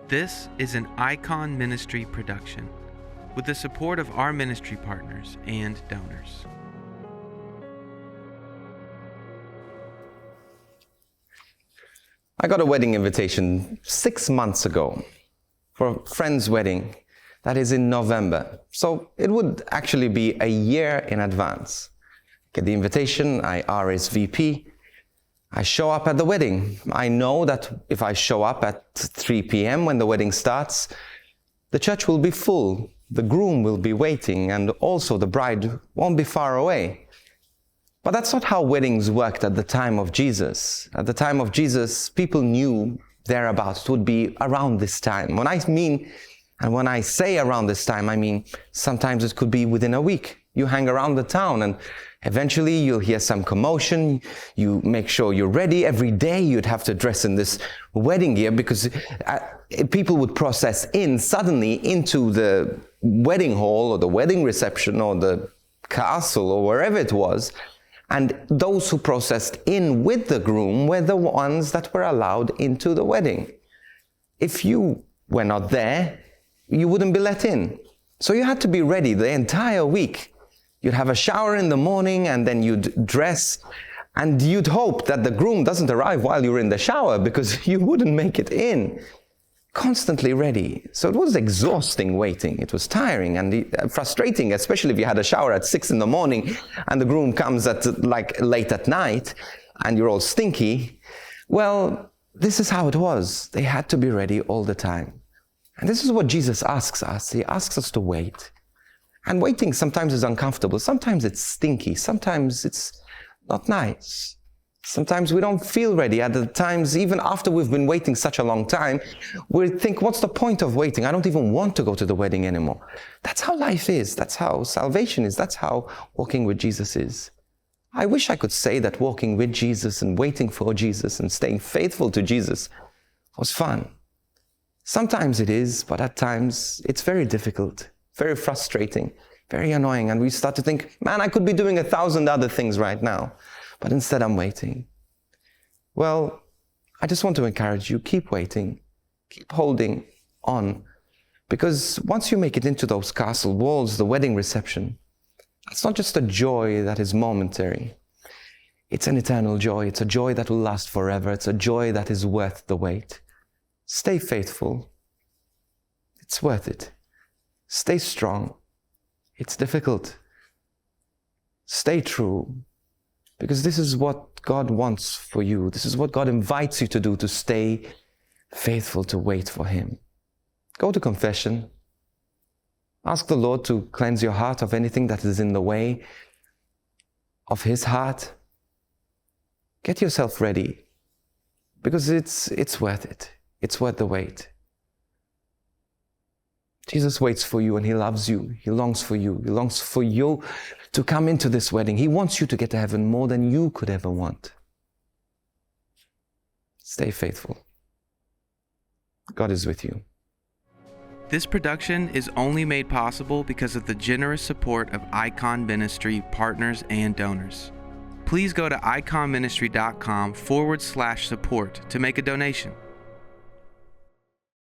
This is an Icon Ministry production with the support of our ministry partners and donors. I got a wedding invitation 6 months ago for a friend's wedding. That is in November. So it would actually be a year in advance. Get the invitation, I RSVP. I show up at the wedding. I know that if I show up at 3 p.m. when the wedding starts, the church will be full, the groom will be waiting, and also the bride won't be far away. But that's not how weddings worked at the time of Jesus. At the time of Jesus, people knew thereabouts would be around this time. When I say around this time, I mean sometimes it could be within a week. You hang around the town and eventually you'll hear some commotion. You make sure you're ready. Every day you'd have to dress in this wedding gear because people would process suddenly into the wedding hall or the wedding reception or the castle or wherever it was. And those who processed in with the groom were the ones that were allowed into the wedding. If you were not there, you wouldn't be let in. So you had to be ready the entire week. You'd have a shower in the morning and then you'd dress, and you'd hope that the groom doesn't arrive while you're in the shower because you wouldn't make it in. Constantly ready. So it was exhausting waiting. It was tiring and frustrating, especially if you had a shower at 6 in the morning and the groom comes at late at night and you're all stinky. Well, this is how it was. They had to be ready all the time. And this is what Jesus asks us. He asks us to wait. And waiting sometimes is uncomfortable. Sometimes it's stinky. Sometimes it's not nice. Sometimes we don't feel ready. At the times, even after we've been waiting such a long time, we think, what's the point of waiting? I don't even want to go to the wedding anymore. That's how life is. That's how salvation is. That's how walking with Jesus is. I wish I could say that walking with Jesus and waiting for Jesus and staying faithful to Jesus was fun. Sometimes it is, but at times it's very difficult, very frustrating, very annoying. And we start to think, man, I could be doing 1,000 other things right now. But instead I'm waiting. Well, I just want to encourage you, keep waiting, keep holding on. Because once you make it into those castle walls, the wedding reception, it's not just a joy that is momentary. It's an eternal joy. It's a joy that will last forever. It's a joy that is worth the wait. Stay faithful. It's worth it. Stay strong. It's difficult. Stay true. Because this is what God wants for you. This is what God invites you to do, to stay faithful, to wait for Him. Go to confession. Ask the Lord to cleanse your heart of anything that is in the way of His heart. Get yourself ready. Because it's worth it. It's worth the wait. Jesus waits for you and He loves you. He longs for you. He longs for you to come into this wedding. He wants you to get to heaven more than you could ever want. Stay faithful. God is with you. This production is only made possible because of the generous support of Icon Ministry partners and donors. Please go to iconministry.com/support to make a donation.